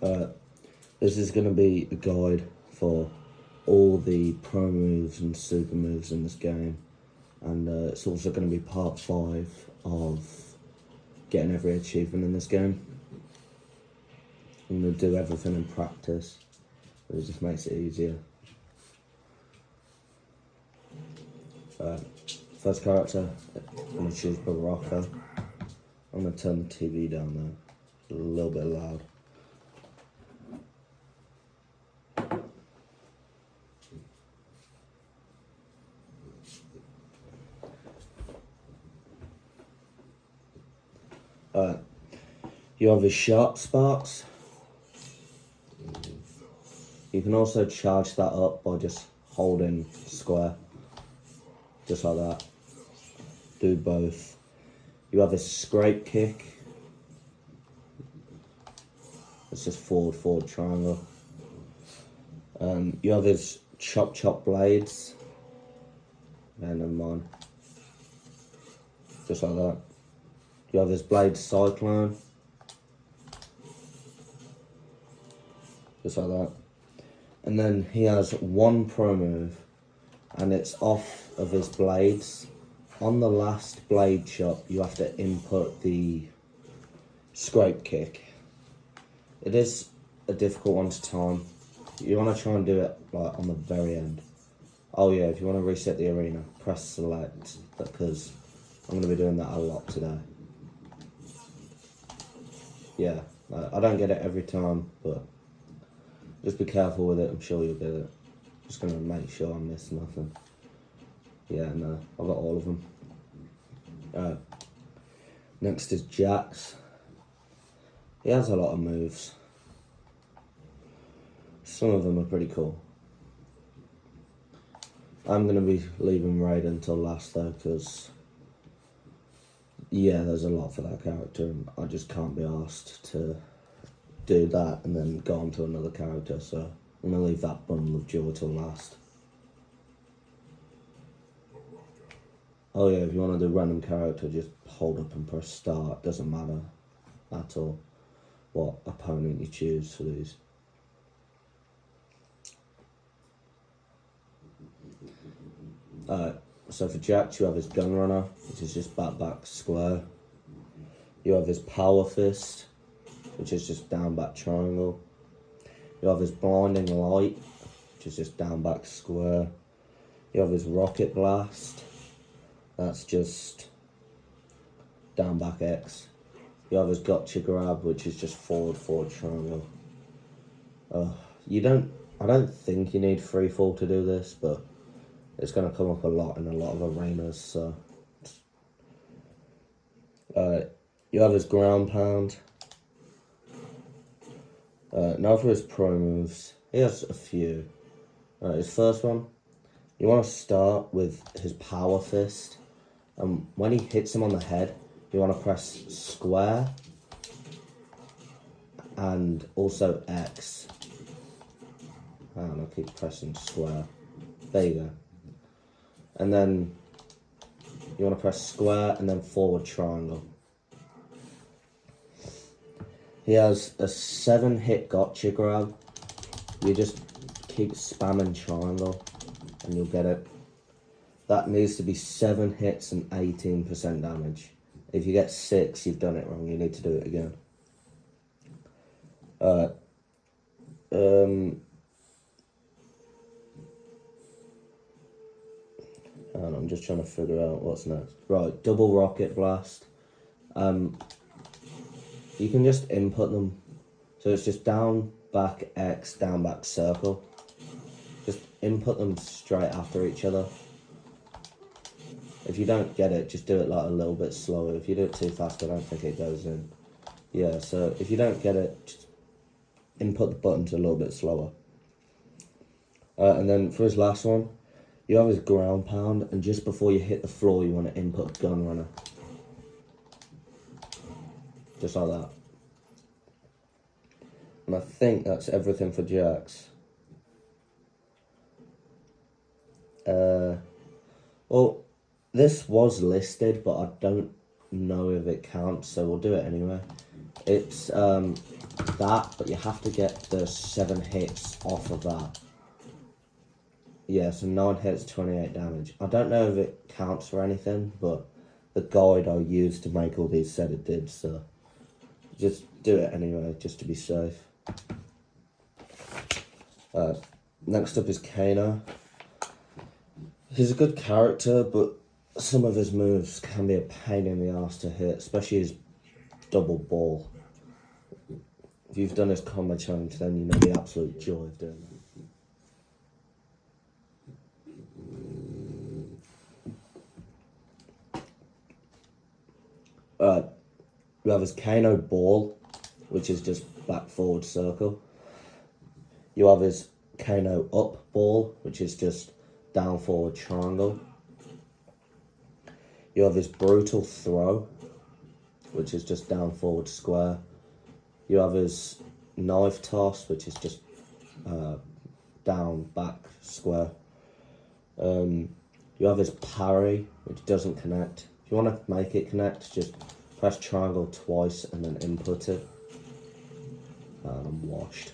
This is going to be a guide for all the pro moves and super moves in this game, and it's also going to be part 5 of getting every achievement in this game. I'm going to do everything in practice, but it just makes it easier. First character, I'm going to choose Baraka. I'm going to turn the TV down there, a little bit loud. You have his sharp sparks. You can also charge that up by just holding square, just like that. Do both. You have his scrape kick. It's just forward triangle. You have his chop blades. Yeah, never mind. Just like that. You have his blade cyclone. Just like that. And then he has one pro move, and it's off of his blades. On the last blade chop, you have to input the scrape kick. It is a difficult one to time. You want to try and do it like on the very end. Oh yeah, if you want to reset the arena, press select, because I'm going to be doing that a lot today. Yeah, I don't get it every time, but just be careful with it, I'm sure you'll get it. Just going to make sure I miss nothing. Yeah, no, I've got all of them. Next is Jax. He has a lot of moves. Some of them are pretty cool. I'm going to be leaving Raid until last though, because yeah, there's a lot for that character and I just can't be asked to do that and then go on to another character, so I'm going to leave that bundle of joy till last. Oh yeah, if you want to do random character, just hold up and press start. Doesn't matter at all what opponent you choose for these. So for Jax, you have his gun runner, which is just back square. You have his power fist, which is just down back triangle. You have his blinding light, which is just down back square. You have his rocket blast, that's just down back X. You have his gotcha grab, which is just forward triangle. I don't think you need free fall to do this, but it's going to come up a lot in a lot of arenas, so. You have his ground pound. Now for his pro moves. He has a few. His first one, you want to start with his power fist. When he hits him on the head, you want to press square and also X. I keep pressing square. There you go. And then you want to press square and then forward triangle. He has a 7-hit gotcha grab. You just keep spamming triangle and you'll get it. That needs to be 7 hits and 18% damage. If you get 6, you've done it wrong. You need to do it again. And I'm just trying to figure out what's next. Right, double rocket blast. You can just input them. So it's just down, back, X, down, back, circle. Just input them straight after each other. If you don't get it, just do it like a little bit slower. If you do it too fast, I don't think it goes in. Yeah, so if you don't get it, just input the buttons a little bit slower. And then for his last one, you have his ground pound, and just before you hit the floor, you want to input gun runner. Just like that. And I think that's everything for Jax. Well, this was listed, but I don't know if it counts, so we'll do it anyway. It's that, but you have to get the 7 hits off of that. Yeah, so 9 hits, 28 damage. I don't know if it counts for anything, but the guide I used to make all these said it did, so just do it anyway, just to be safe. Next up is Kano. He's a good character, but some of his moves can be a pain in the ass to hit, especially his double ball. If you've done his combo challenge, then you know the absolute joy of doing that. You have his Kano ball, which is just back forward circle. You have his Kano up ball, which is just down forward triangle. You have his brutal throw, which is just down forward square. You have his knife toss, which is just down back square. You have his parry, which doesn't connect. If you want to make it connect, just press triangle twice and then input it. And I'm washed.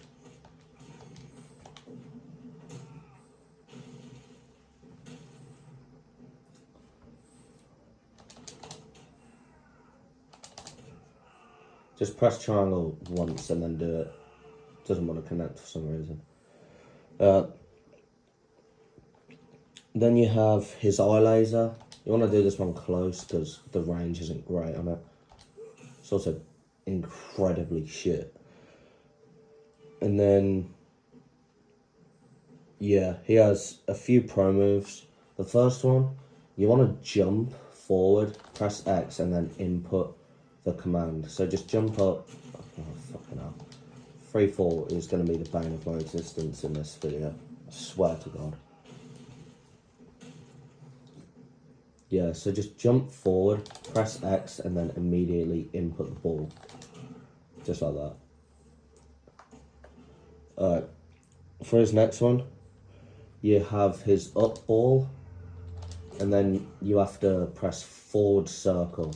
Just press triangle once and then do it. Doesn't want to connect for some reason. Then you have his eye laser. You want to do this one close because the range isn't great on it. It's also incredibly shit. And then, yeah, he has a few pro moves. The first one, you want to jump forward, press X, and then input the command. So just jump up. Oh, fucking hell. Free fall is going to be the bane of my existence in this video. I swear to God. Yeah, so just jump forward, press X, and then immediately input the ball. Just like that. Alright, for his next one, you have his up ball, and then you have to press forward circle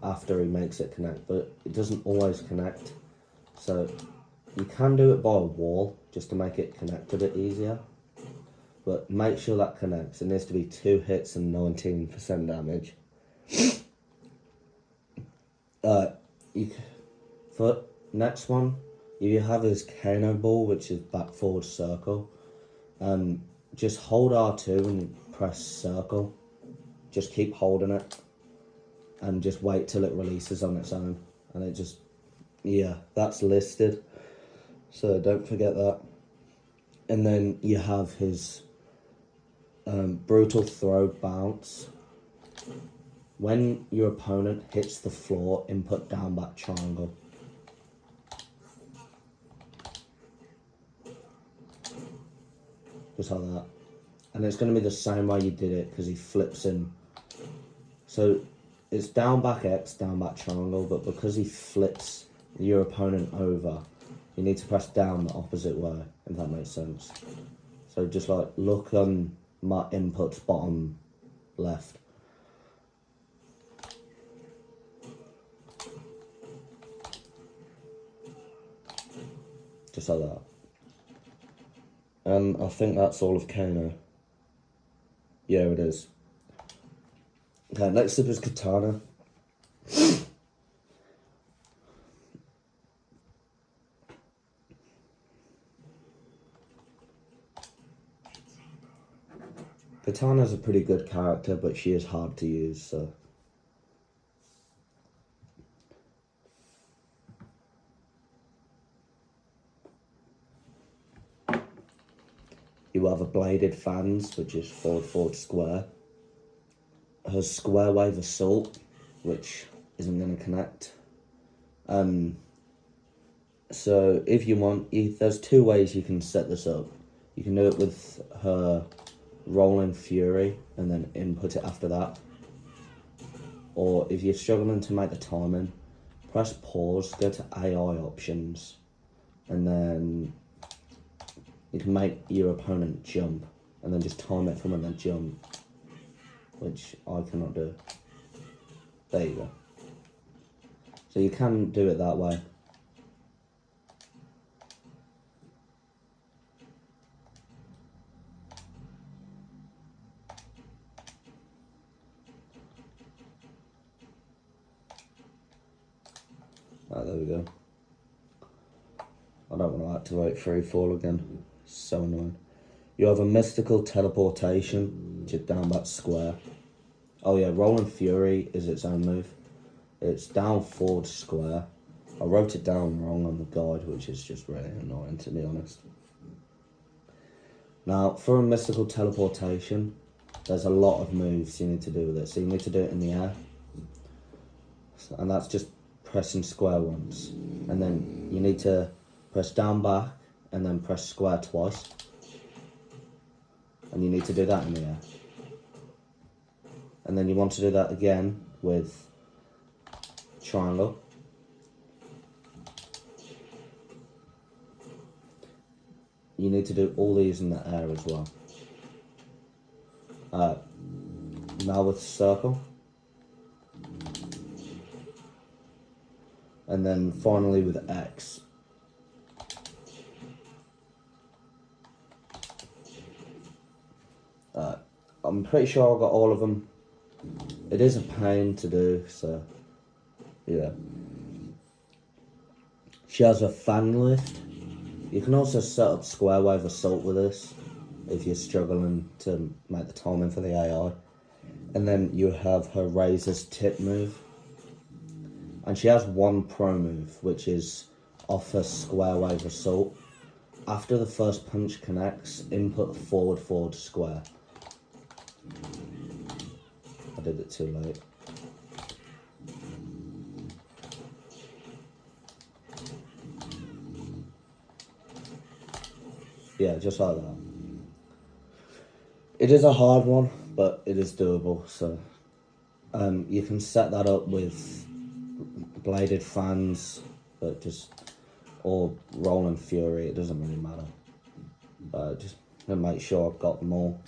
after he makes it connect, but it doesn't always connect. So you can do it by a wall, just to make it connect a bit easier. But make sure that connects. It needs to be 2 hits and 19% damage. For next one, you have his Kano ball, which is back forward circle. Just hold R2 and press circle. Just keep holding it. And just wait till it releases on its own. And it just, yeah, that's listed. So don't forget that. And then you have his brutal throw bounce. When your opponent hits the floor, input down back triangle. Just like that. And it's going to be the same way you did it because he flips in. So it's down back X, down back triangle, but because he flips your opponent over, you need to press down the opposite way, if that makes sense. So just like look on my inputs bottom left. Just like that. And I think that's all of Kano. Yeah, it is. Okay, next up is Katana. Katana's a pretty good character, but she is hard to use, so. You have a bladed fans, which is forward square. Her square wave assault, which isn't going to connect. So if you want, there's 2 ways you can set this up. You can do it with her rolling fury and then input it after that. Or if you're struggling to make the timing, press pause, go to AI options, and then you can make your opponent jump, and then just time it from when they jump, which I cannot do. There you go. So you can do it that way. Right, there we go. I don't want to activate free fall again. It's so annoying. You have a mystical teleportation, which is down back square. Oh yeah, Rolling Fury is its own move. It's down forward square. I wrote it down wrong on the guide, which is just really annoying, to be honest. Now, for a mystical teleportation, there's a lot of moves you need to do with it. So you need to do it in the air. And that's just pressing square once. And then you need to press down back and then press square twice. And you need to do that in the air. And then you want to do that again with triangle. You need to do all these in the air as well. Now with circle. And then finally with X. I'm pretty sure I got all of them. It is a pain to do, so yeah. She has a fan lift. You can also set up square wave assault with this if you're struggling to make the timing for the AI. And then you have her Razor's tip move. And she has one pro move, which is off her square wave assault. After the first punch connects, input forward, forward, square. I did it too late. Yeah, just like that. It is a hard one, but it is doable. So you can set that up with bladed fans, but or Rolling Fury. It doesn't really matter. Just to make sure I've got them all.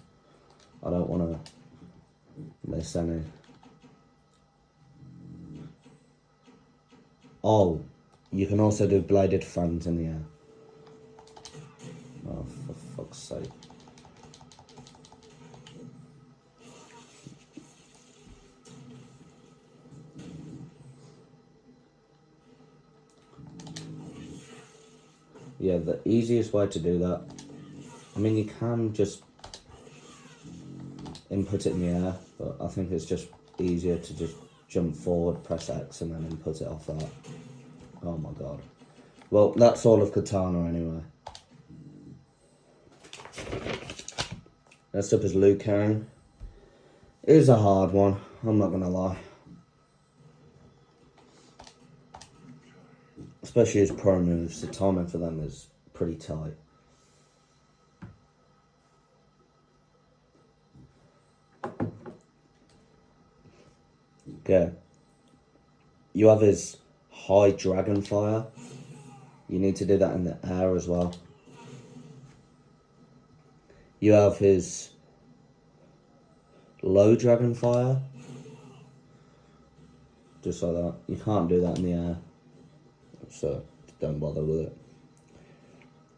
I don't want to miss any. Oh, you can also do bladed fans in the air. Oh, for fuck's sake. Yeah, the easiest way to do that, I mean, you can just input it in the air, but I think it's just easier to just jump forward, press X, and then input it off that. Oh my god. Well, that's all of Katana anyway. Next up is Liu Kang. It is a hard one, I'm not gonna lie. Especially his pro moves, the timing for them is pretty tight. Okay. You have his high dragon fire. You need to do that in the air as well. You have his low dragon fire. Just like that. You can't do that in the air. So don't bother with it.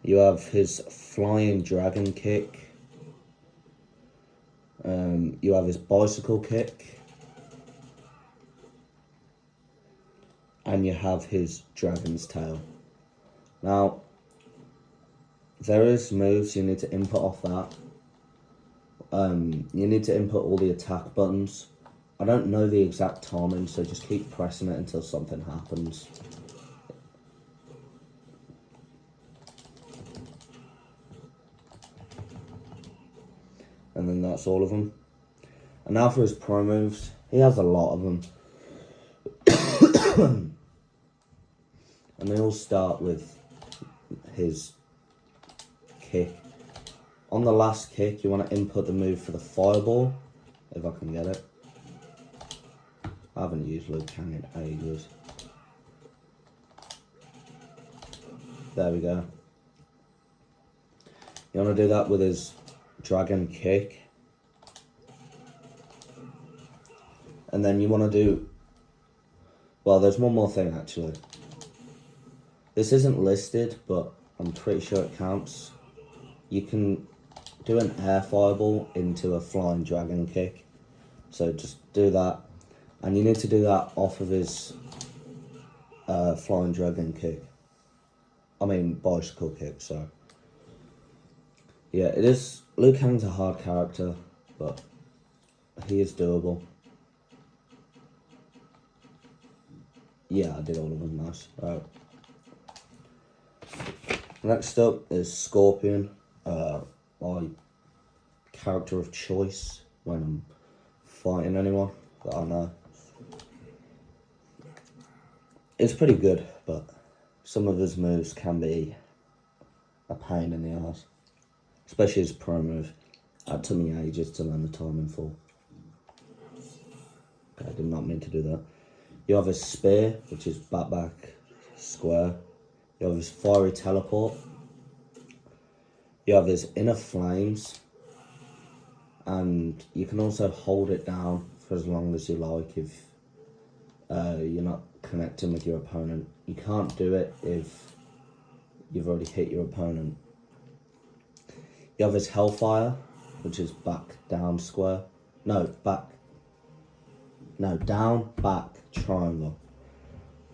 You have his flying dragon kick. You have his bicycle kick. And you have his dragon's tail. Now, there is moves you need to input off that. You need to input all the attack buttons. I don't know the exact timing, so just keep pressing it until something happens. And then that's all of them. And now for his pro moves. He has a lot of them. And they all start with his kick. On the last kick, you want to input the move for the fireball, if I can get it. I haven't used Liu Kang in ages. There we go. You want to do that with his dragon kick. And then you want to do Well, there's one more thing actually. This isn't listed, but I'm pretty sure it counts. You can do an air fireball into a flying dragon kick. So just do that. And you need to do that off of his flying dragon kick. I mean bicycle kick, so. Yeah, it is. Liu Kang's a hard character, but he is doable. Yeah, I did all of them nice. Right. Next up is Scorpion, my character of choice when I'm fighting anyone that I know. It's pretty good, but some of his moves can be a pain in the ass. Especially his pro move. It took me ages to learn the timing for. Okay, I did not mean to do that. You have his spear, which is back square. You have his fiery teleport. You have his inner flames. And you can also hold it down for as long as you like if you're not connecting with your opponent. You can't do it if you've already hit your opponent. You have his Hellfire, which is down, square. No, down, back, triangle.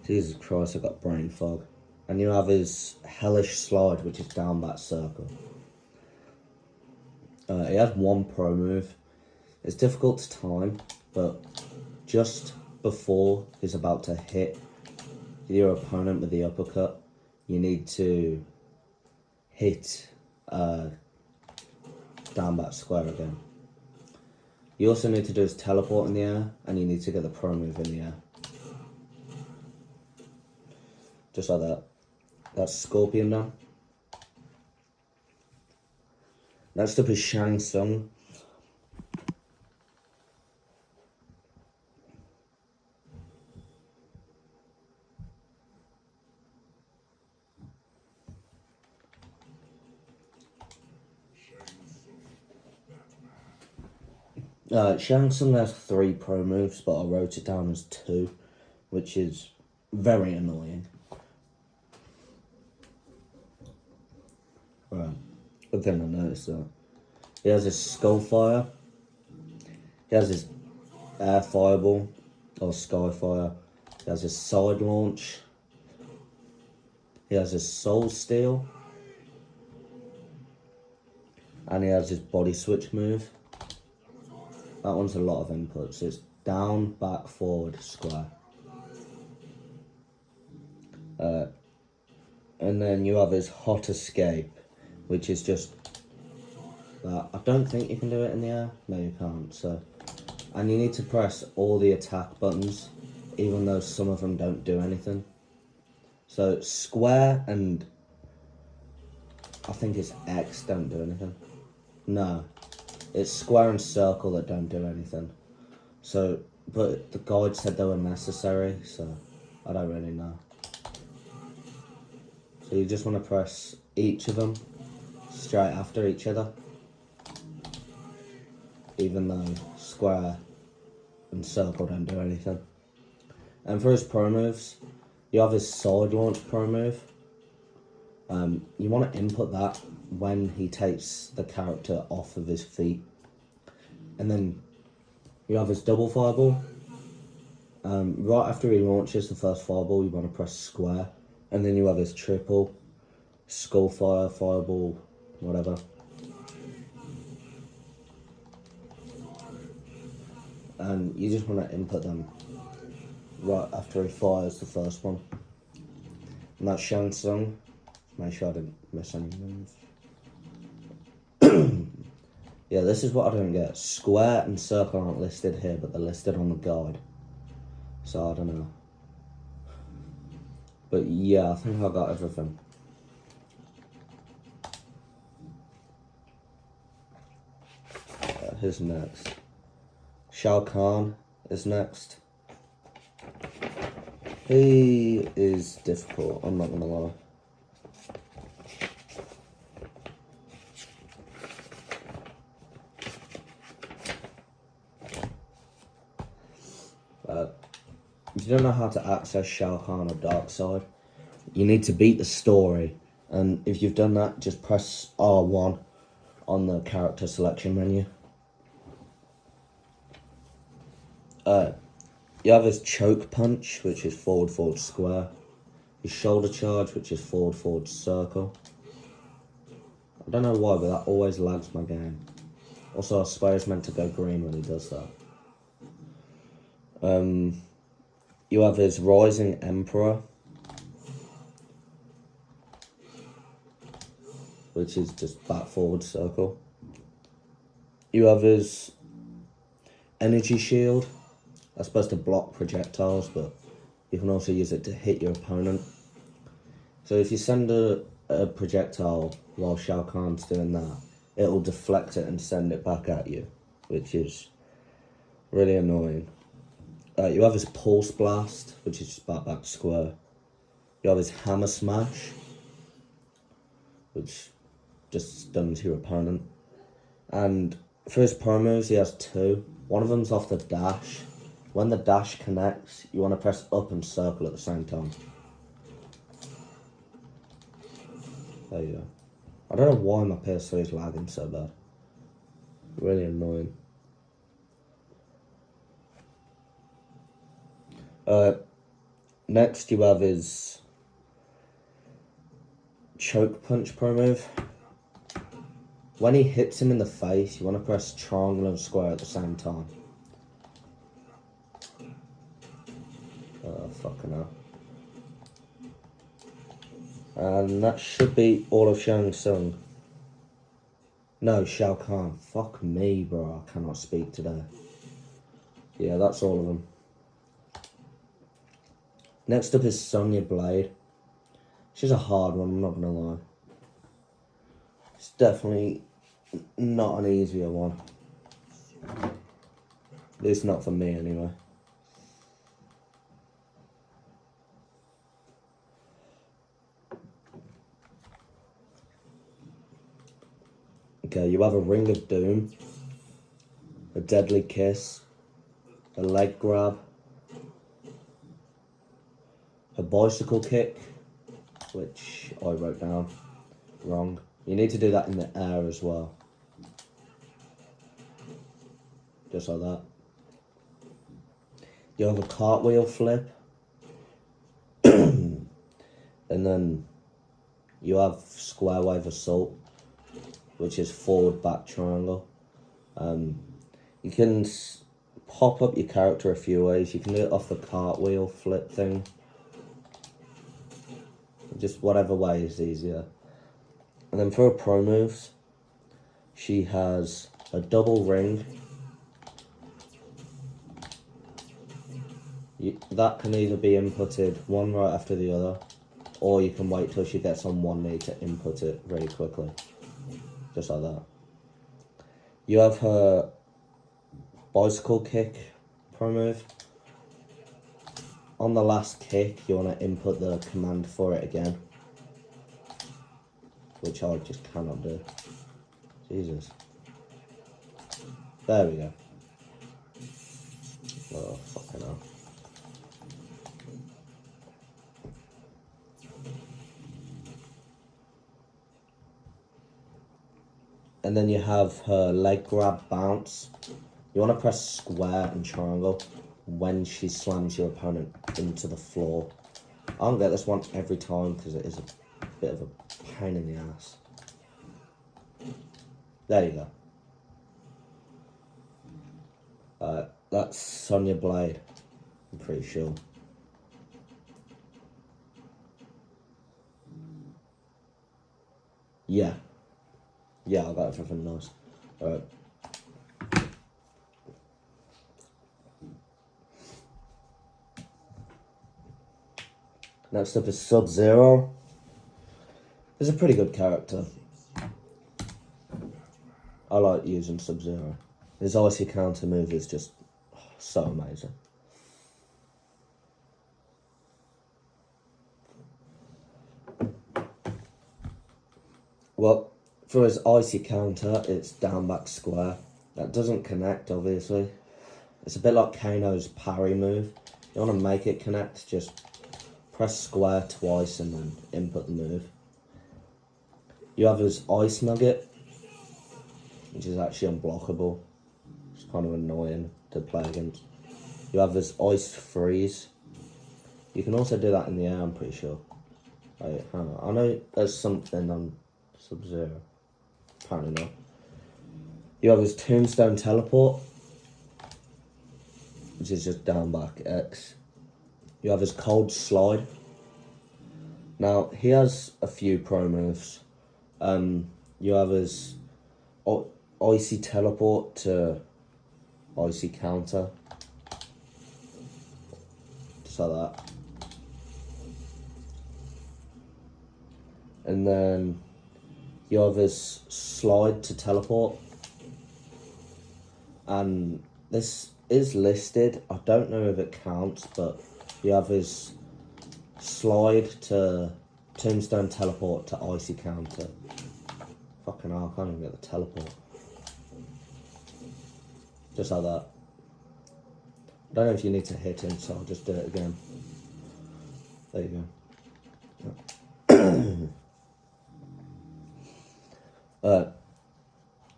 Jesus Christ, I've got brain fog. And you have his Hellish Slide, which is down, back, circle. He has one pro move. It's difficult to time, but just before he's about to hit your opponent with the uppercut, you need to hit down, back, square again. You also need to do his teleport in the air, and you need to get the pro move in the air. Just like that. That's Scorpion done. Next up is Shang Tsung. Shang Tsung has 3 pro moves, but I wrote it down as 2, which is very annoying. Right, good thing I noticed that. He has his Skullfire. He has his Air Fireball, or Skyfire. He has his Side Launch. He has his Soul Steal. And he has his Body Switch move. That one's a lot of inputs. It's down, back, forward, square. And then you have his Hot Escape, which is just that. I don't think you can do it in the air. No, you can't. So, and you need to press all the attack buttons, even though some of them don't do anything. So square and I think it's X don't do anything. No, it's square and circle that don't do anything. So, but the guide said they were necessary, so I don't really know. So you just want to press each of them straight after each other, even though square and circle don't do anything. And for his pro moves, you have his side launch pro move. You want to input that when he takes the character off of his feet. And then you have his double fireball. Right after he launches the first fireball, you want to press square. And then you have his triple, Skullfire, fireball, whatever. And you just want to input them right after he fires the first one. And that's Shang Tsung. Make sure I didn't miss any moves. Yeah, this is what I don't get. Square and circle aren't listed here, but they're listed on the guide. So I don't know. But yeah, I think I got everything. Who's next? Shao Kahn is next. He is difficult, I'm not gonna lie. He's you don't know how to access Shao Kahn or Darkseid, you need to beat the story. And if you've done that, just press R1 on the character selection menu. You have his choke punch, which is forward, forward, square. His shoulder charge, which is forward, forward, circle. I don't know why, but that always lags my game. Also, I swear it's meant to go green when he does that. You have his Rising Emperor, which is just back, forward, circle. You have his Energy Shield. That's supposed to block projectiles, but you can also use it to hit your opponent. So if you send a projectile while Shao Kahn's doing that, it'll deflect it and send it back at you, which is really annoying. You have his Pulse Blast, which is just back square. You have his Hammer Smash, which just stuns your opponent. And for his promos, he has two. One of them's off the dash. When the dash connects, you want to press up and circle at the same time. There you go. I don't know why my PS3 is lagging so bad. Really annoying. Next you have his Choke Punch Pro move. When he hits him in the face, you want to press triangle and square at the same time. Oh, fucking hell. And that should be all of Shang Tsung. No, Shao Kahn. Fuck me, bro. I cannot speak today. Yeah, that's all of them. Next up is Sonya Blade. She's a hard one, I'm not gonna lie. It's definitely not an easier one. At least not for me, anyway. Okay, you have a Ring of Doom, a Deadly Kiss, a Leg Grab, a Bicycle Kick, which I wrote down wrong. You need to do that in the air as well. Just like that. You have a Cartwheel Flip. And then you have Square Wave Assault, which is forward back triangle. You can pop up your character a few ways. You can do it off the cartwheel flip thing. Just whatever way is easier. And then for her pro moves, she has a double ring. That can either be inputted one right after the other, or you can wait till she gets on one knee to input it really quickly. Just like that. You have her Bicycle Kick pro move. On the last kick, you want to input the command for it again, which I just cannot do. Jesus. There we go. Oh, fucking hell. And then you have her leg grab bounce. You want to press square and triangle when she slams your opponent into the floor. I don't get this one every time because it is a bit of a pain in the ass. There you go. That's Sonya Blade, I'm pretty sure. Yeah. Yeah, I got everything nice. Alright. Next up is Sub-Zero. He's a pretty good character. I like using Sub-Zero. His icy counter move is just so amazing. Well, for his icy counter, it's down back square. That doesn't connect, obviously. It's a bit like Kano's parry move. You want to make it connect, just press square twice and then input the move. You have his Ice Nugget, which is actually unblockable. It's kind of annoying to play against. You have his Ice Freeze. You can also do that in the air, I'm pretty sure. Wait, hang on. I know there's something on Sub-Zero. Apparently not. You have his Tombstone Teleport, which is just down back X. You have his Cold Slide. Now, he has a few pro moves. You have his Icy Teleport to Icy Counter. Just like that. And then you have his Slide to Teleport. And this is listed. I don't know if it counts, but you have his Slide to Tombstone Teleport to Icy Counter. Fucking hell, I can't even get the teleport. Just like that. I don't know if you need to hit him, so I'll just do it again. There you go.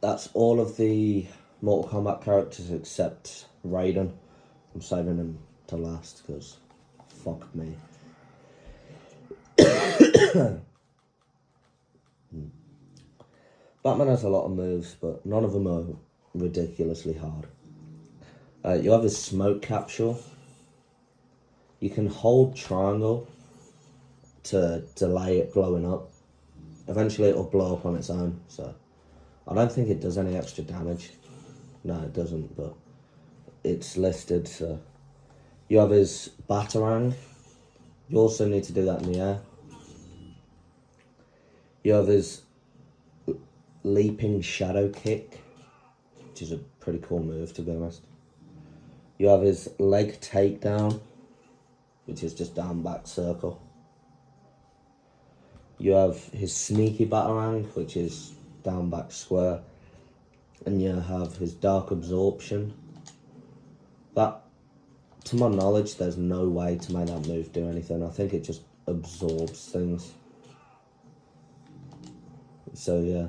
That's all of the Mortal Kombat characters except Raiden. I'm saving him to last because fuck me. Batman has a lot of moves, but none of them are ridiculously hard. You have his Smoke Capsule. You can hold triangle to delay it blowing up. Eventually it'll blow up on its own, so I don't think it does any extra damage. No, it doesn't, but it's listed, so. You have his Batarang. You also need to do that in the air. You have his Leaping Shadow Kick, which is a pretty cool move, to be honest. You have his Leg Takedown, which is just down back circle. You have his Sneaky Batarang, which is down back square. And you have his Dark Absorption. That, to my knowledge, there's no way to make that move do anything. I think it just absorbs things. So yeah.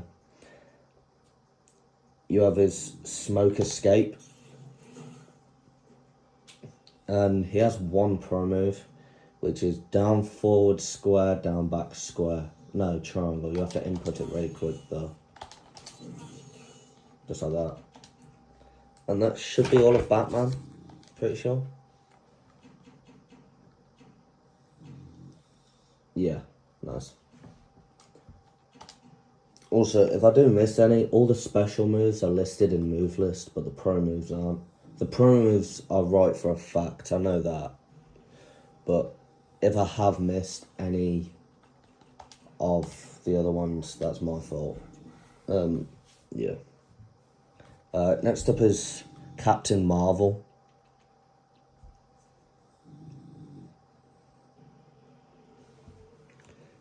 You have his Smoke Escape. And he has one pro move, which is down forward square, down back square. No, triangle. You have to input it really quick though. Just like that. And that should be all of Batman, pretty sure. Yeah, nice. Also, if I do miss any, all the special moves are listed in move list, but the pro moves aren't. The pro moves are right for a fact, I know that. But if I have missed any of the other ones, that's my fault. Yeah. Next up is Captain Marvel.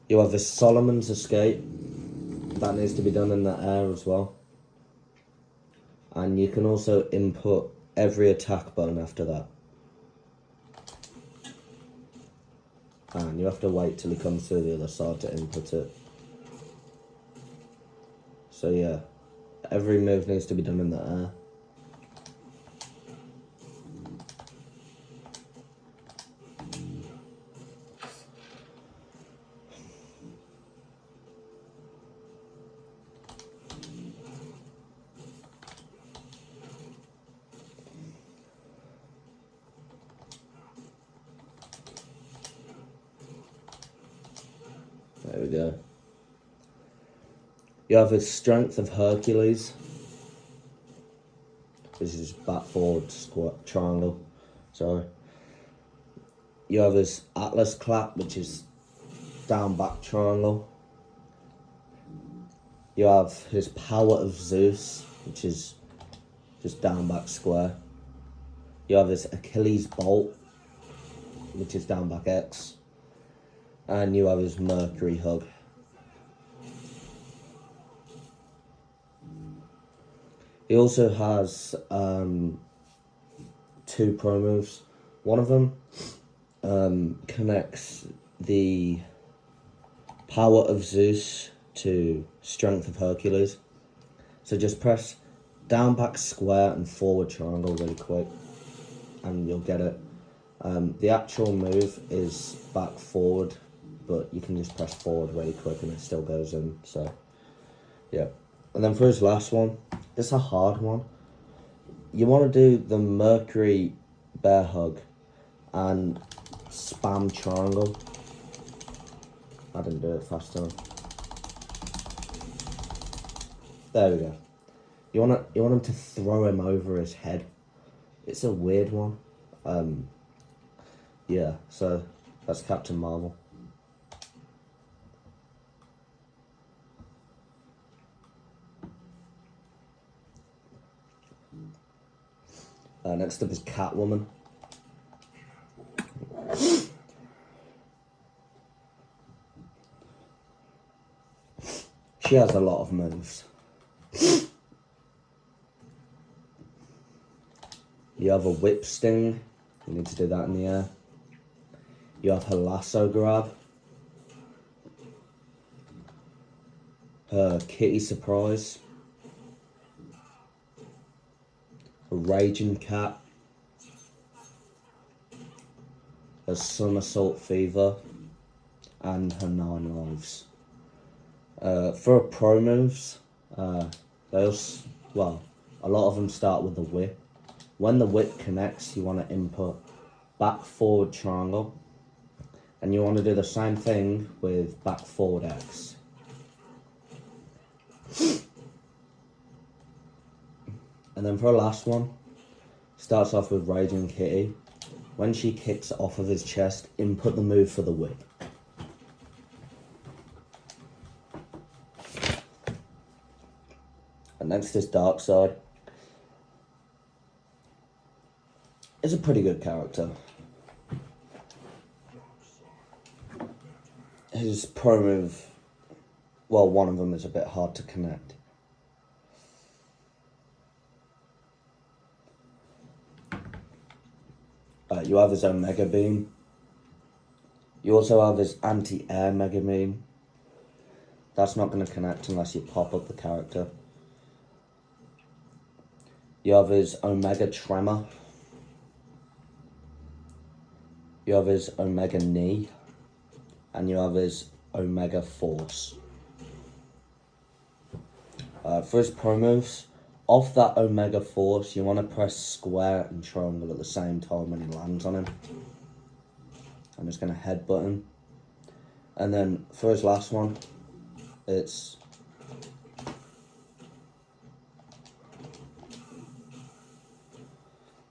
You have this Solomon's Escape. That needs to be done in the air as well. And you can also input every attack button after that. And you have to wait till he comes through the other side to input it. So yeah, every move needs to be done in the air. There we go. You have his Strength of Hercules. This is back forward squat triangle. Sorry. You have his Atlas Clap, which is down back triangle. You have his Power of Zeus, which is just down back square. You have his Achilles Bolt, which is down back X. And you have his Mercury Hug. He also has 2 pro moves. One of them connects the power of Zeus to strength of Hercules. So just press down, back, square, and forward triangle really quick, and you'll get it. The actual move is back, forward, but you can just press forward really quick and it still goes in, so yeah. And then for his last one, it's a hard one. You want to do the Mercury bear hug and spam triangle. I didn't do it fast enough. There we go. You want him to throw him over his head. It's a weird one. Yeah, so that's Captain Marvel. Next up is Catwoman. She has a lot of moves. You have a whip sting. You need to do that in the air. You have her lasso grab. Her kitty surprise. A raging cat. Her somersault fever. And her 9 lives. For her pro moves, a lot of them start with the whip. When the whip connects, you want to input back, forward, triangle. And you want to do the same thing with back, forward, X. And then for her last one, starts off with Raging Kitty. When she kicks off of his chest, input the move for the whip. And next is Darkseid. He's a pretty good character. His pro move, well, one of them is a bit hard to connect. You have his Omega Beam. You also have his anti-air Mega Beam. That's not going to connect unless you pop up the character. You have his Omega Tremor. You have his Omega Knee. And you have his Omega Force. For his pro moves, off that Omega Force, you want to press square and triangle at the same time when he lands on him. I'm just going to headbutt him. And then for his last one, it's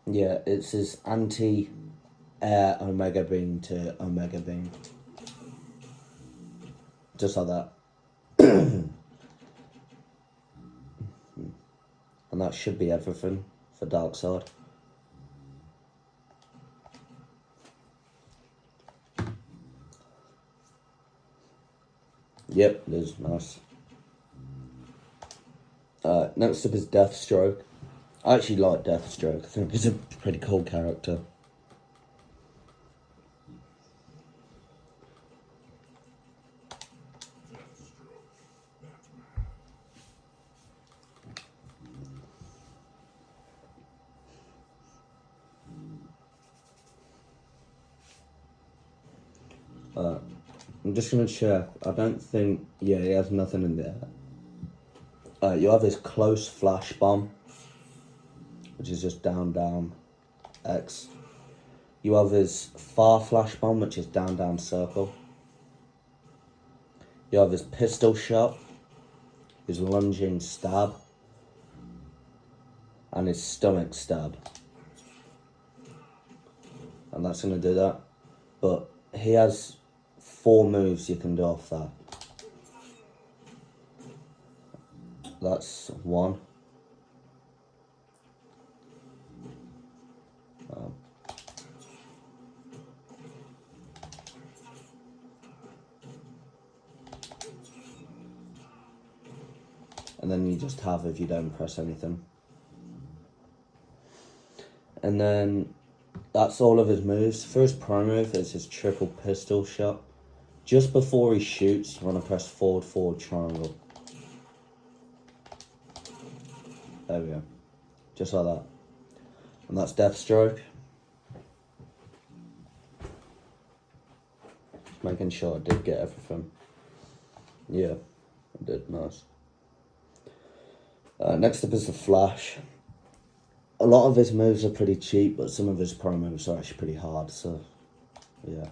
his anti-air Omega Beam to Omega Beam. Just like that. And that should be everything for Darkseid. Yep, it is nice. Next up is Deathstroke. I actually like Deathstroke. I think he's a pretty cool character. I'm just going to check. I don't think... Yeah, he has nothing in there. You have his Close Flash Bomb, which is just down, down, X. You have his Far Flash Bomb, which is down, down, circle. You have his Pistol Shot, his Lunging Stab, and his Stomach Stab. And that's going to do that. But he has 4 moves you can do off that. That's 1. And then you just have if you don't press anything. And then That's all of his moves. First pro move is his triple pistol shot. Just before he shoots, you want to press forward, forward, triangle. There we go. Just like that. And that's Deathstroke. Just making sure I did get everything. Yeah, I did. Nice. Next up is the Flash. A lot of his moves are pretty cheap, but some of his pro moves are actually pretty hard, so yeah.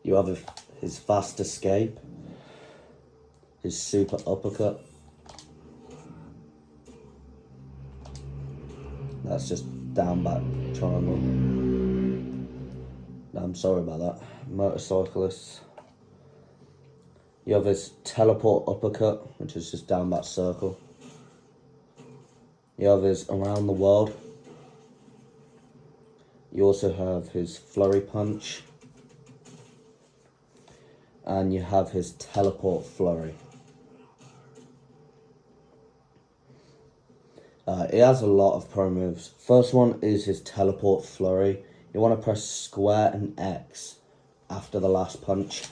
You have his fast escape, his super uppercut. That's just down back triangle. I'm sorry about that. Motorcyclist. You have his teleport uppercut, which is just down back circle. You have his around the world. You also have his flurry punch. And you have his teleport flurry. He has a lot of pro moves. First one is his teleport flurry. You want to press square and X after the last punch,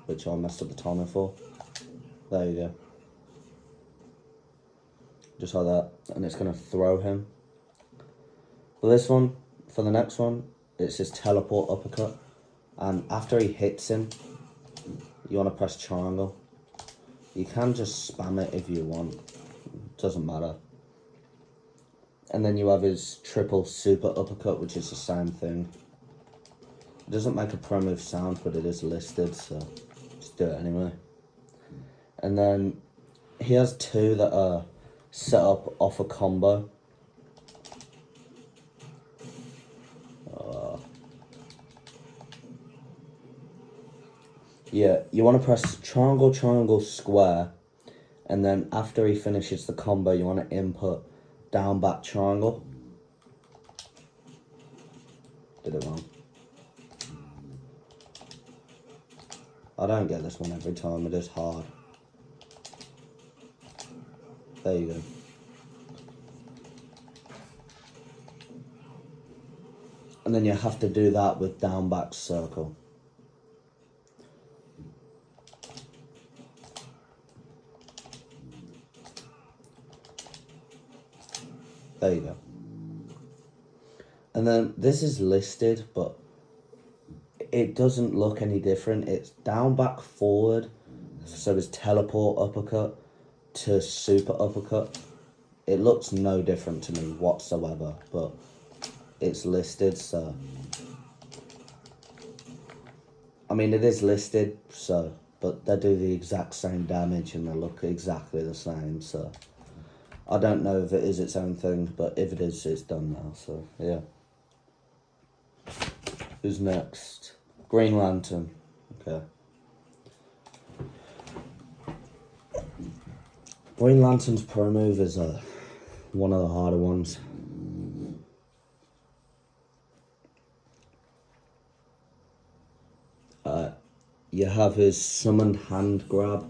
which I messed up the timer for. There you go. Just like that, and it's going to throw him. For this one, for the next one, it's his teleport uppercut. And after he hits him, you want to press triangle. You can just spam it if you want. It doesn't matter. And then you have his triple super uppercut, which is the same thing. It doesn't make a pro move sound, but it is listed, so just do it anyway. And then he has two that are set up off a combo. Yeah, you want to press triangle, triangle, square, and then after he finishes the combo, you want to input down, back, triangle. Did it wrong. I don't get this one every time, it is hard. There you go. And then you have to do that with down, back, circle. There you go. And then this is listed, but it doesn't look any different. It's down, back, forward. So it's teleport uppercut to super uppercut. It looks no different to me whatsoever, but it's listed, so. I mean, it is listed, so, but they do the exact same damage and they look exactly the same, so. I don't know if it is its own thing, but if it is, it's done now, so, yeah. Who's next? Green Lantern. Okay. Green Lantern's pro move is one of the harder ones. You have his summoned hand grab.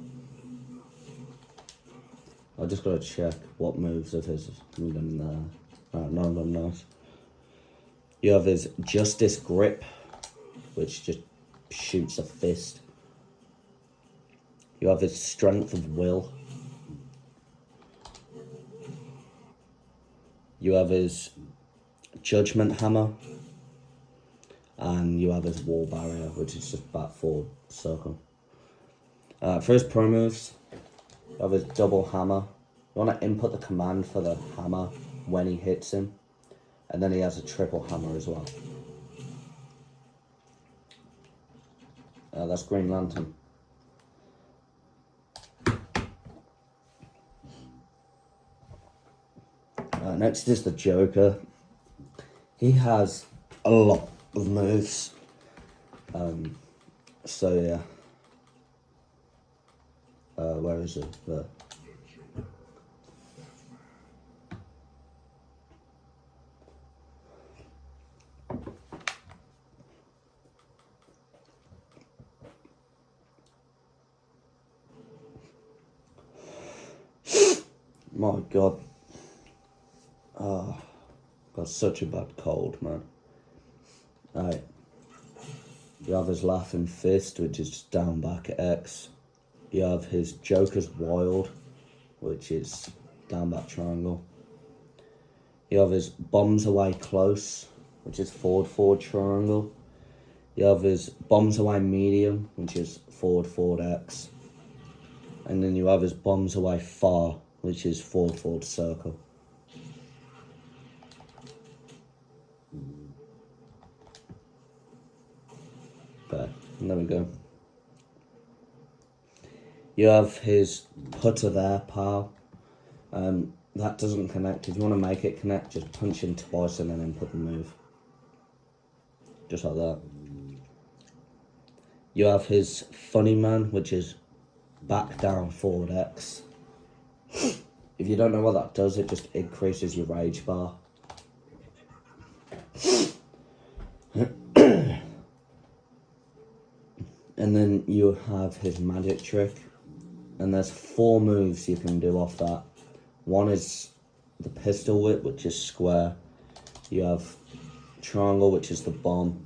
I just gotta check what moves of his we've done there. None of them nice. You have his Justice Grip, which just shoots a fist. You have his Strength of Will. You have his Judgment Hammer. And you have his Wall Barrier, which is just back forward circle. For his pro moves, you have his Double Hammer. You want to input the command for the hammer when he hits him. And then he has a Triple Hammer as well. That's Green Lantern. Next is the Joker. He has a lot of moves. So yeah. Where is it? There. My God. Got such a bad cold, man. Alright. You have his Laughing Fist, which is just down back X. You have his Joker's Wild, which is down back triangle. You have his Bombs Away Close, which is forward triangle. You have his Bombs Away Medium, which is forward X. And then you have his Bombs Away Far, which is forward circle. Okay, there we go. You have his Putter There, Pal. That doesn't connect. If you want to make it connect, just punch in twice and then input the move. Just like that. You have his Funny Man, which is back down forward X. If you don't know what that does, it just increases your rage bar. And then you have his Magic Trick. And there's 4 moves you can do off that. One is the Pistol Whip, which is square. You have Triangle, which is the bomb.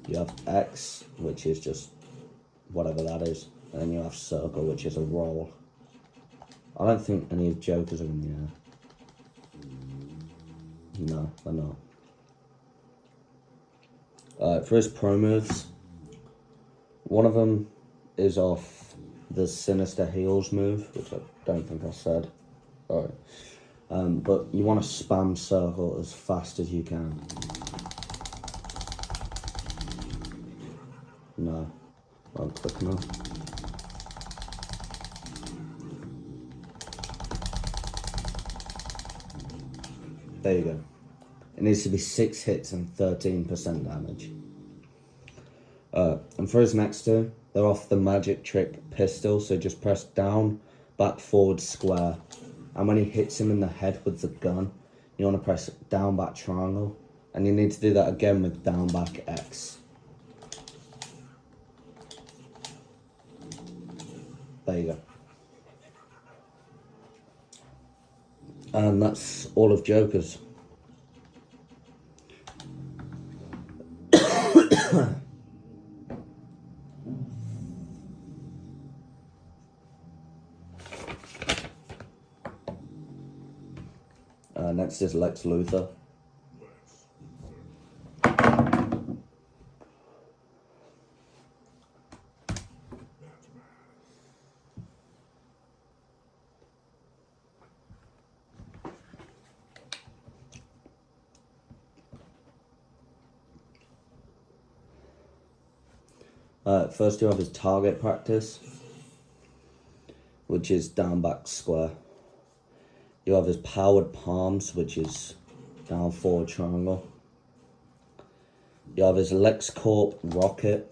You have X, which is just whatever that is. And then you have Circle, which is a roll. I don't think any of Joker's are in the air. No, they're not. For his pro moves, one of them is off the Sinister Heels move, which I don't think I said. Alright. But you want to spam circle as fast as you can. No. I'm clicking on. There you go. It needs to be 6 hits and 13% damage. And for his next 2, they're off the Magic Trick Pistol, so just press down, back, forward, square. And when he hits him in the head with the gun, you want to press down, back, triangle. And you need to do that again with down, back, X. There you go. And that's all of Joker's. Next is Lex Luthor. First you have his target practice, which is down, back, square. You have his powered palms, which is down, forward, triangle. You have his LexCorp rocket,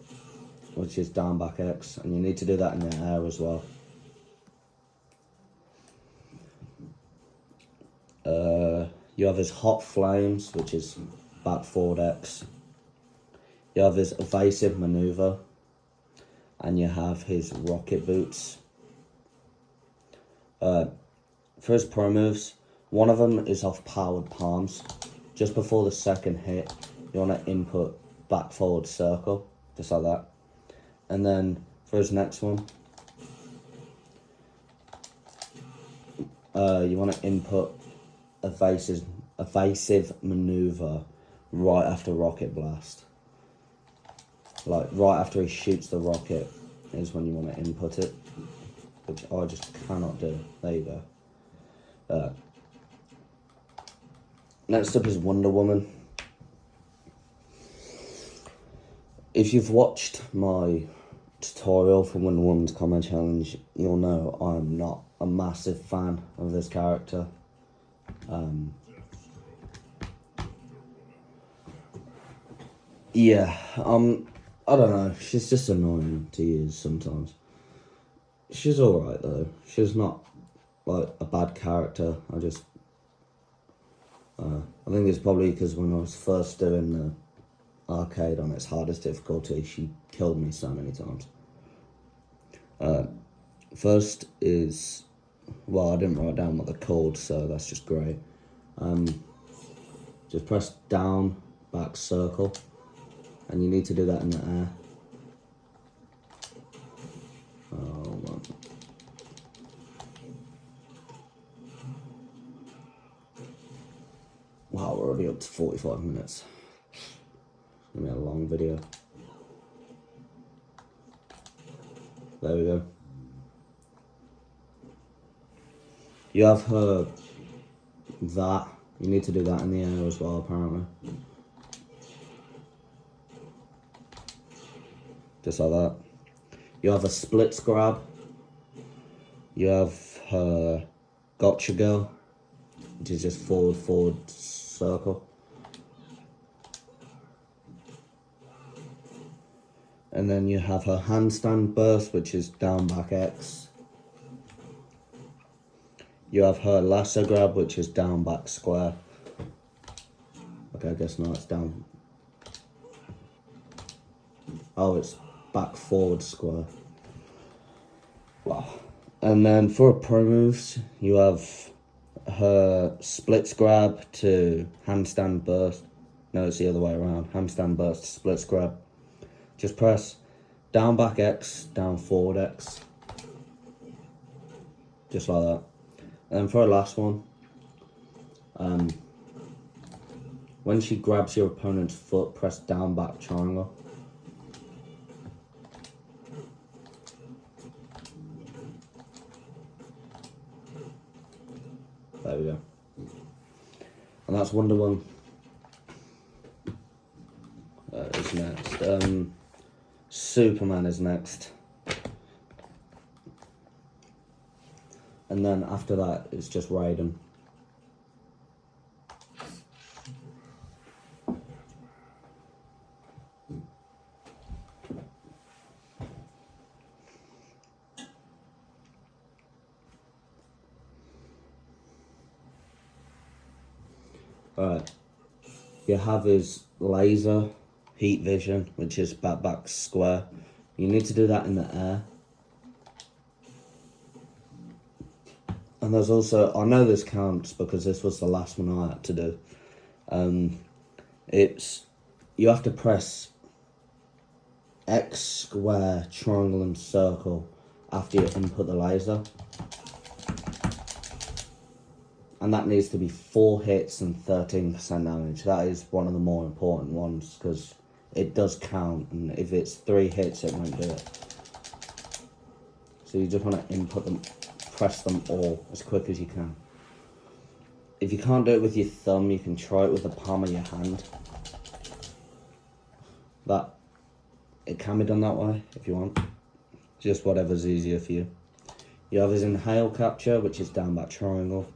which is down, back, X, and you need to do that in the air as well. You have his hot flames, which is back, forward, X. You have his evasive maneuver, and you have his rocket boots. For his pro moves, one of them is off powered palms. Just before the second hit, you want to input back, forward, circle, just like that. And then for his next one, you want to input evasive maneuver right after rocket blast. Like right after he shoots the rocket is when you want to input it, which I just cannot do. There you go. Next up is Wonder Woman. If you've watched my tutorial for Wonder Woman's Comment Challenge, you'll know I'm not a massive fan of this character. Yeah, I don't know, she's just annoying to use sometimes. She's alright though, she's not like a bad character. I think it's probably because when I was first doing the arcade on its hardest difficulty, she killed me so many times. First is well, I didn't write down what they're called, so that's just great. Just press down, back, circle, and you need to do that in the air. Oh, man. Wow, we're already up to 45 minutes. It's gonna be a long video. There we go. You have her that. You need to do that in the air as well, apparently. Just like that. You have a splits grab. You have her gotcha girl, which is just forward, forward, circle. And then you have her handstand burst, which is down, back, X. You have her lasso grab, which is down, back, square. Okay, I guess not, it's down. Oh, it's back, forward, square. Wow. And then for her pro moves, you have her splits grab to handstand burst. No, it's the other way around. Handstand burst to splits grab. Just press down, back, X, down, forward, X. Just like that. And then for our last one, when she grabs your opponent's foot, press down, back, triangle. There we go. And that's Wonder Woman. Is next. Superman is next. And then after that, it's just Raiden. Alright. You have his laser, heat vision, which is back, back, square. You need to do that in the air. And there's also, I know this counts because this was the last one I had to do. You have to press X, square, triangle and circle after you input the laser. And that needs to be 4 hits and 13% damage. That is one of the more important ones because it does count, and if it's 3 hits it won't do it. So you just want to input them, press them all as quick as you can. If you can't do it with your thumb, you can try it with the palm of your hand. It can be done that way if you want. Just whatever's easier for you. You have his inhale capture, which is down, back, triangle.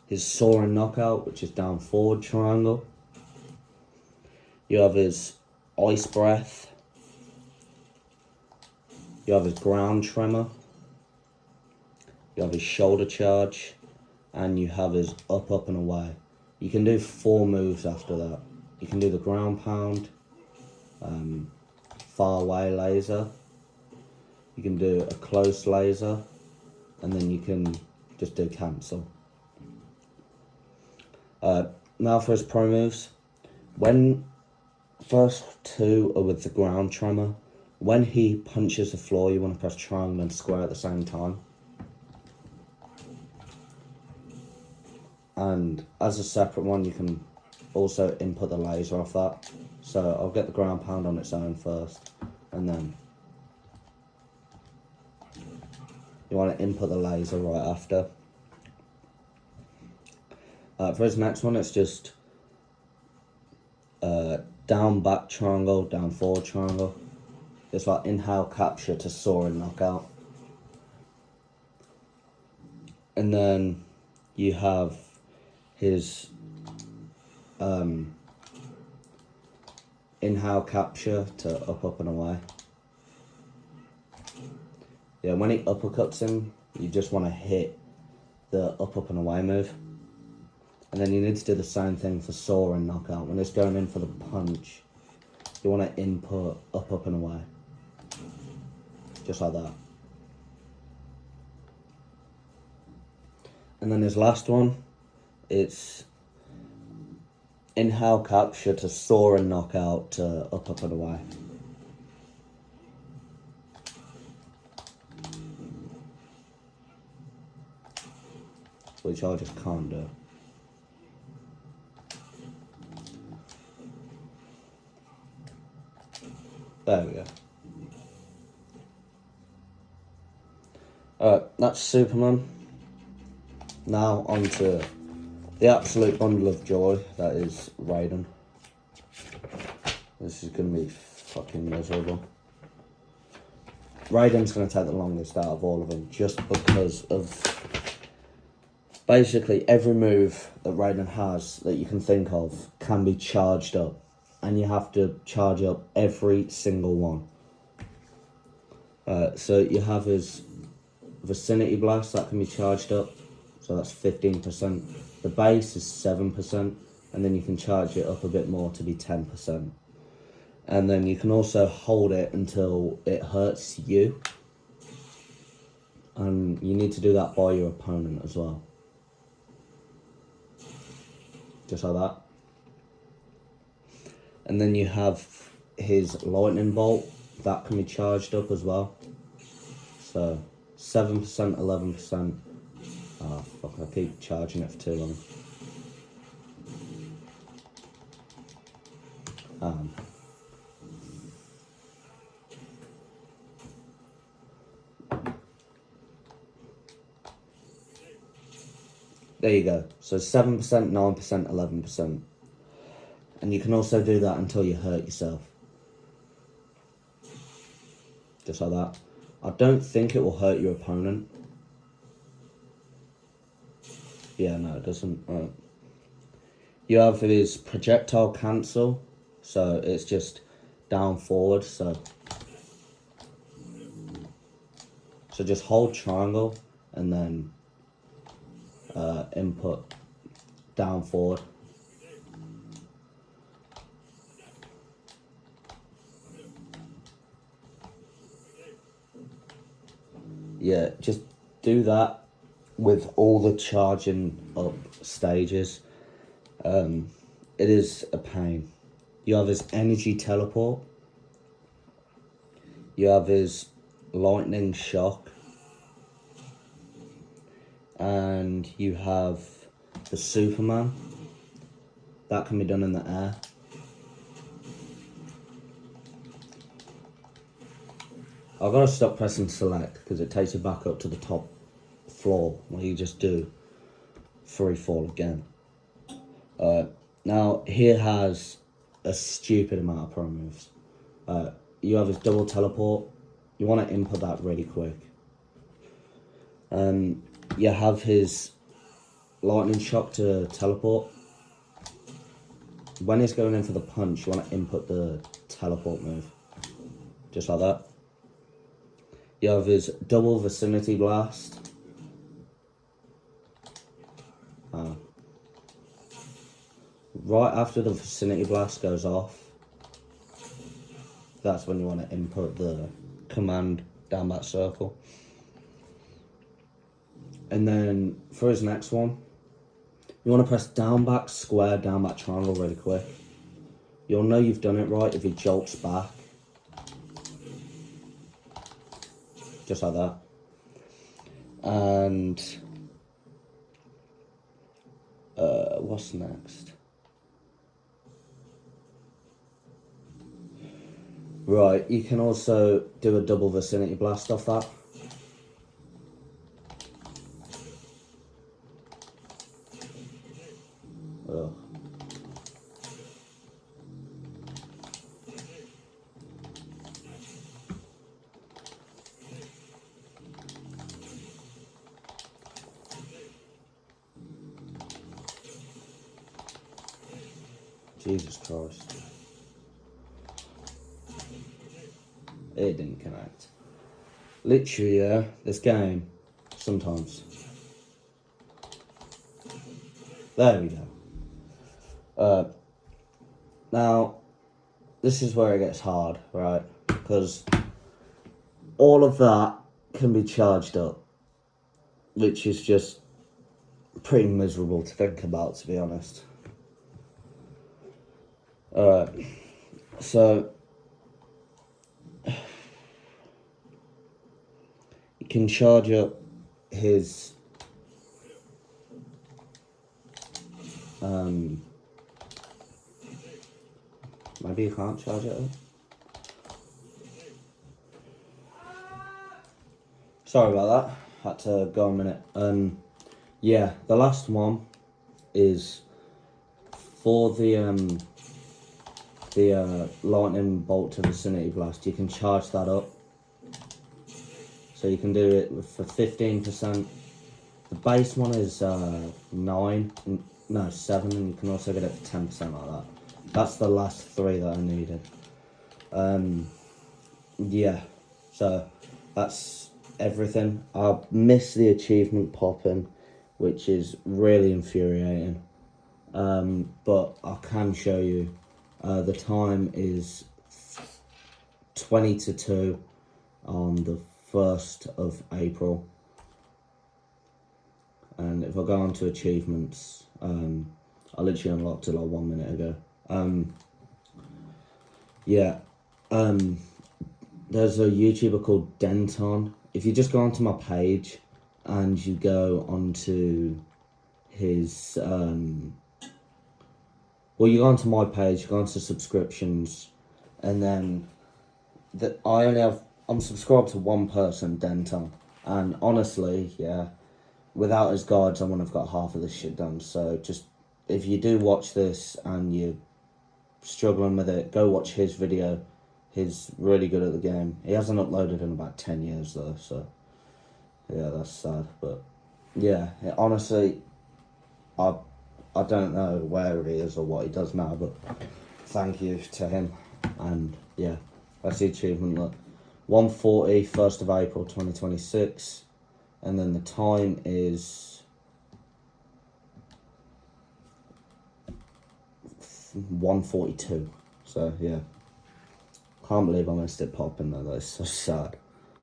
His soaring knockout, which is down, forward, triangle. You have his ice breath. You have his ground tremor. You have his shoulder charge. And you have his up, up and away. You can do 4 moves after that. You can do the ground pound, far away laser. You can do a close laser. And then you can just do cancel. Now for his pro moves. When first 2 are with the ground tremor, when he punches the floor, you want to press triangle and square at the same time. And as a separate one, you can also input the laser off that. So I'll get the ground pound on its own first, and then you want to input the laser right after. For his next one, it's just down, back, triangle, down, forward, triangle. It's like inhale, capture to soaring knockout. And then you have his inhale, capture to up, up and away. Yeah, when he uppercuts him, you just want to hit the up, up and away move. And then you need to do the same thing for soaring knockout. When it's going in for the punch, you want to input up, up and away. Just like that. And then his last one, it's inhale capture to soar and knock out to up and away. Which I just can't do. There we go. Alright, that's Superman. Now on to the absolute bundle of joy, that is Raiden. This is going to be fucking miserable. Raiden's going to take the longest out of all of them, just because of basically every move that Raiden has that you can think of can be charged up. And you have to charge up every single one. So you have his Vicinity Blast, that can be charged up. So that's 15%. The base is 7%. And then you can charge it up a bit more to be 10%. And then you can also hold it until it hurts you. And you need to do that by your opponent as well. Just like that. And then you have his Lightning Bolt, that can be charged up as well. So 7%, 11%. Oh fuck, I keep charging it for too long. There you go. So 7%, 9%, 11%. And you can also do that until you hurt yourself. Just like that. I don't think it will hurt your opponent. Yeah, no, it doesn't. Right. You have his projectile cancel. So it's just down forward. So just hold triangle and then input down forward. Yeah, just do that with all the charging up stages. It is a pain. You have his energy teleport. You have his lightning shock. And you have the Superman. That can be done in the air. I've got to stop pressing select because it takes you back up to the top floor where you just do free fall again. Now, here has a stupid amount of pro moves. You have his double teleport. You want to input that really quick. You have his lightning shock to teleport. When he's going in for the punch, you want to input the teleport move. Just like that. You have his double vicinity blast. Right after the vicinity blast goes off, that's when you want to input the command down that circle. And then for his next one, you want to press down, back, square, down, back, triangle really quick. You'll know you've done it right if he jolts back. Just like that. And what's next? Right, you can also do a double vicinity blast off that. Ugh. Jesus Christ. It didn't connect. Literally, yeah, this game, sometimes. There we go. Now, this is where it gets hard, right? Because all of that can be charged up, which is just pretty miserable to think about, to be honest. Alright, so you can charge up his maybe you can't charge it up. Sorry about that, had to go a minute. Yeah, the last one is for the lightning bolt to vicinity blast. You can charge that up, so you can do it for 15%. The base one is 7, and you can also get it for 10% like that. That's the last 3 that I needed. Yeah, so that's everything. I missed the achievement popping, which is really infuriating. But I can show you. The time is 20 to 2 on the 1st of April. And if I go on to achievements, I literally unlocked it like 1 minute ago. There's a YouTuber called Denton. If you just go onto my page and you go onto his, you go onto my page, go onto subscriptions, and then I'm subscribed to one person, Denton, and honestly, yeah, without his guides, I wouldn't have got half of this shit done. So just, if you do watch this and you're struggling with it, go watch his video. He's really good at the game. He hasn't uploaded in about 10 years though, so yeah, that's sad. But yeah, honestly, I don't know where he is or what he does now, but thank you to him. And yeah, that's the achievement. Look, 1:40, 1st of April 2026, and then the time is 1:42. So yeah, can't believe I missed it popping though. That's so sad.